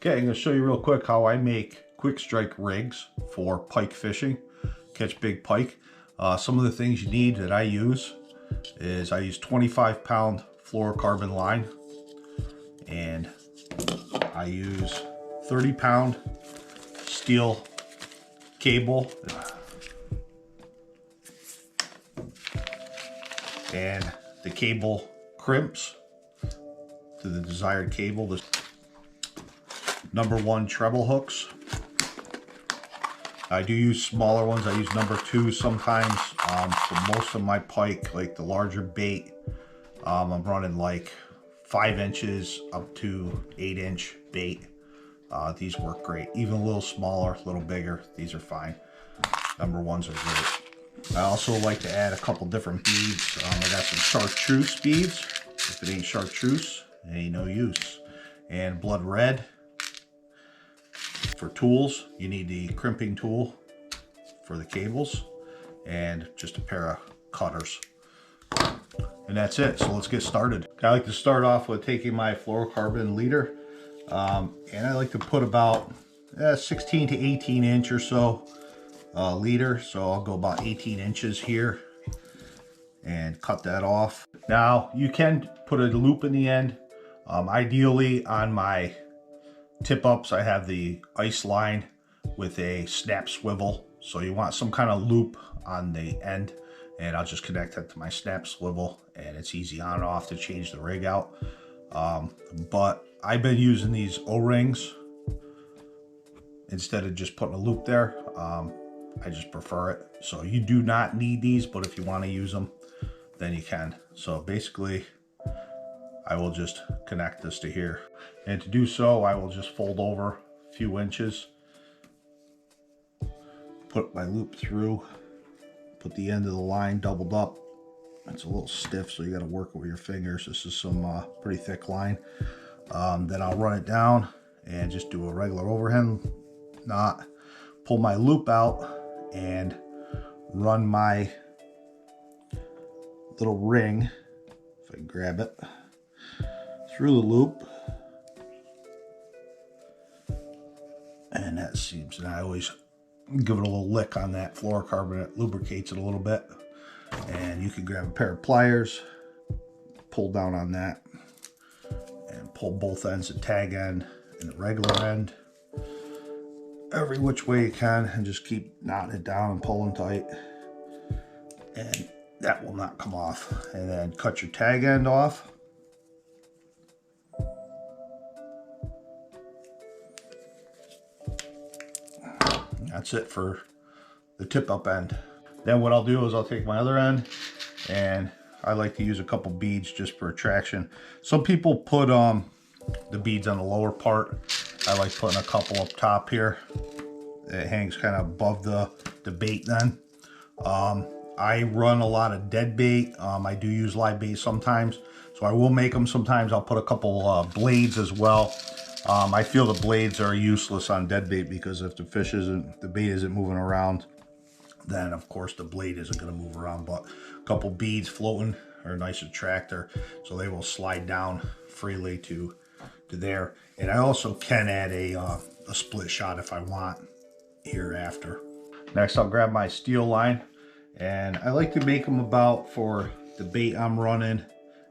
Okay, I'm going to show you real quick how I make quick strike rigs for pike fishing, catch big pike. Some of the things you need that I use is I use 25-pound fluorocarbon line, and I use 30-pound steel cable, and the cable crimps to the desired cable. This #1 treble hooks. I do use smaller ones. I use #2 sometimes. For most of my pike, like the larger bait, I'm running like 5 inches up to 8-inch bait. These work great. Even a little smaller, a little bigger, these are fine. #1s are great. I also like to add a couple different beads. I got some chartreuse beads. If it ain't chartreuse, it ain't no use. And blood red. For tools, you need the crimping tool for the cables and just a pair of cutters. And that's it. So let's get started. I like to start off with taking my fluorocarbon leader, and I like to put about 16 to 18 inch or so leader. So I'll go about 18 inches here and cut that off. Now you can put a loop in the end. Ideally on my tip-ups, I have the ice line with a snap swivel. So you want some kind of loop on the end, and I'll just connect that to my snap swivel, and it's easy on and off to change the rig out. But I've been using these O-rings instead of just putting a loop there. I just prefer it. So you do not need these, but if you want to use them, then you can. So basically, I will just connect this to here. And to do so, I will just fold over a few inches, put my loop through, put the end of the line doubled up. It's a little stiff, so you got to work it with your fingers. This is some pretty thick line. Then I'll run it down and just do a regular overhand knot, pull my loop out, and run my little ring, if I can grab it, through the loop. And that seems, and I always give it a little lick on that fluorocarbon. It lubricates it a little bit. And you can grab a pair of pliers, pull down on that, and pull both ends, the tag end and the regular end, every which way you can, and just keep knotting it down and pulling tight. And that will not come off. And then cut your tag end off. That's it for the tip-up end. Then what I'll do is I'll take my other end, and I like to use a couple beads just for attraction. Some people put the beads on the lower part. I like putting a couple up top here. It hangs kind of above the bait then. I run a lot of dead bait. I do use live bait sometimes, so I will make them sometimes. I'll put a couple blades as well. I feel the blades are useless on dead bait, because if the bait isn't moving around, then of course the blade isn't going to move around. But a couple beads floating are a nice attractor, so they will slide down freely to there. And I also can add a split shot if I want hereafter. Next, I'll grab my steel line, and I like to make them about, for the bait I'm running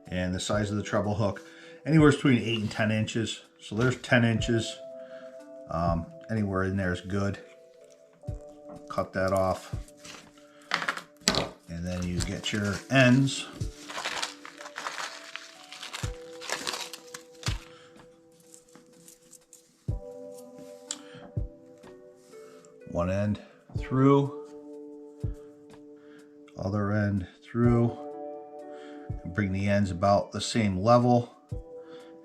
and the size of the treble hook, anywhere between 8 and 10 inches. So there's 10 inches. Anywhere in there is good. Cut that off. And then you get your ends. One end through. Other end through. And bring the ends about the same level.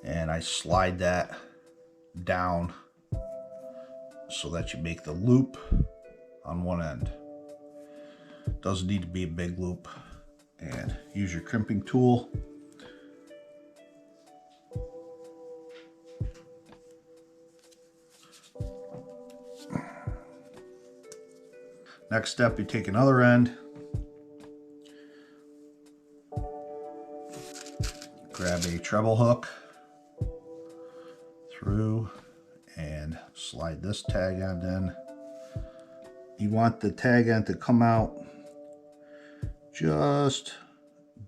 And I slide that down so that you make the loop on one end. Doesn't need to be a big loop. And use your crimping tool. Next step, you take another end, grab a treble hook through, and Slide this tag end in. You want the tag end to come out just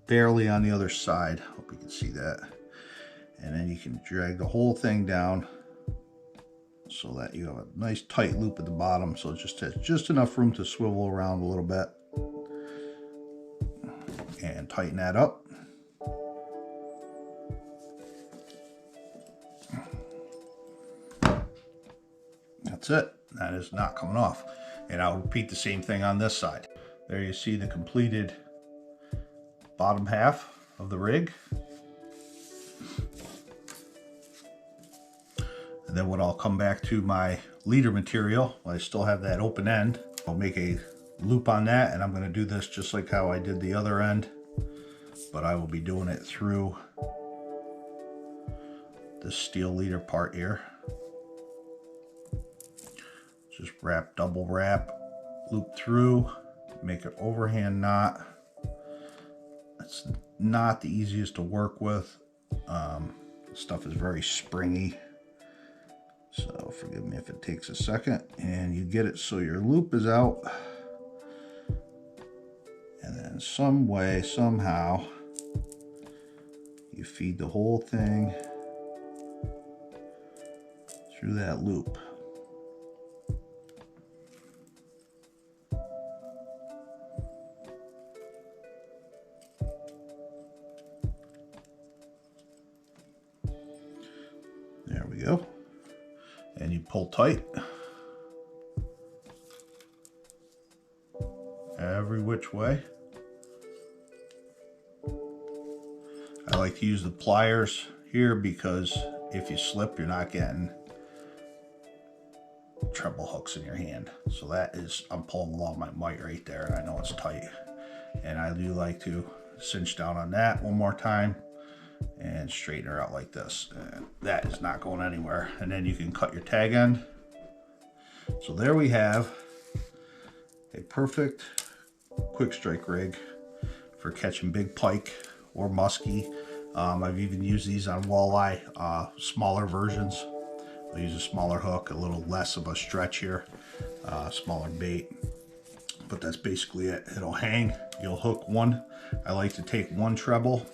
barely on the other side. Hope you can see that. And then you can drag the whole thing down so that you have a nice tight loop at the bottom, so it just has just enough room to swivel around a little bit. And tighten that up. That's it. That is not coming off. And I'll repeat the same thing on this side. There you see the completed bottom half of the rig. And then when I'll come back to my leader material, I still have that open end. I'll make a loop on that, and I'm going to do this just like how I did the other end, but I will be doing it through the steel leader part here. Just wrap, double wrap, loop through, make an overhand knot. It's not the easiest to work with. Stuff is very springy, so forgive me if it takes a second. And you get it so your loop is out, and then some way, somehow, you feed the whole thing through that loop. There we go. And you pull tight every which way. I like to use the pliers here because if you slip, you're not getting treble hooks in your hand. So that is, I'm pulling along my mite right there, and I know it's tight. And I do like to cinch down on that one more time and straighten her out like this. And that is not going anywhere. And then you can cut your tag end. So there we have a perfect quick strike rig for catching big pike or muskie. I've even used these on walleye, smaller versions. I'll use a smaller hook, a little less of a stretch here, smaller bait. But that's basically it. It'll hang. You'll hook one. I like to take one treble.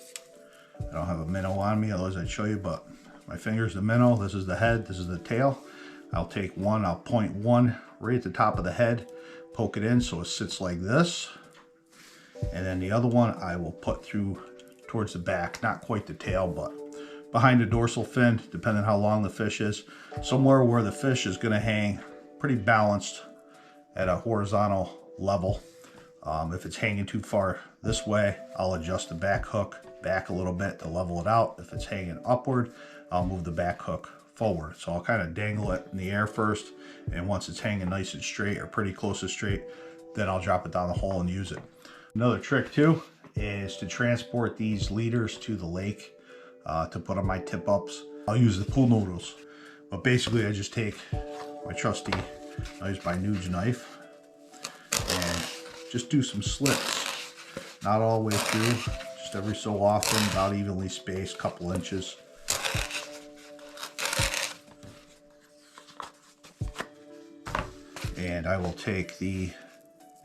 I don't have a minnow on me, otherwise I'd show you, but my finger's the minnow. This is the head, this is the tail. I'll take one, I'll point one right at the top of the head, poke it in so it sits like this. And then the other one I will put through towards the back, not quite the tail, but behind the dorsal fin, depending on how long the fish is. Somewhere where the fish is gonna hang pretty balanced at a horizontal level. If it's hanging too far this way, I'll adjust the back hook back a little bit to level it out. If it's hanging upward, I'll move the back hook forward. So I'll kind of dangle it in the air first, and once it's hanging nice and straight or pretty close to straight, then I'll drop it down the hole and use it. Another trick too is to transport these leaders to the lake to put on my tip ups. I'll use the pool noodles, but basically I just take my trusty, I use my Nuge knife and just do some slits, not all the way through, just every so often, about evenly spaced, couple inches. And I will take the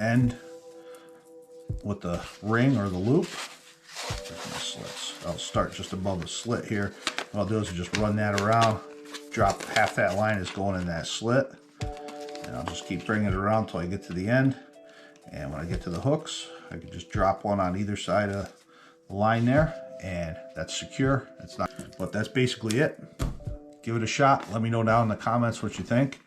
end with the ring or the loop. There's my slits. I'll start just above the slit here. What I'll do is just run that around, drop half that line is going in that slit, and I'll just keep bringing it around until I get to the end. And when I get to the hooks, I can just drop one on either side of the line there, and that's secure. It's not, but that's basically it. Give it a shot. Let me know down in the comments what you think.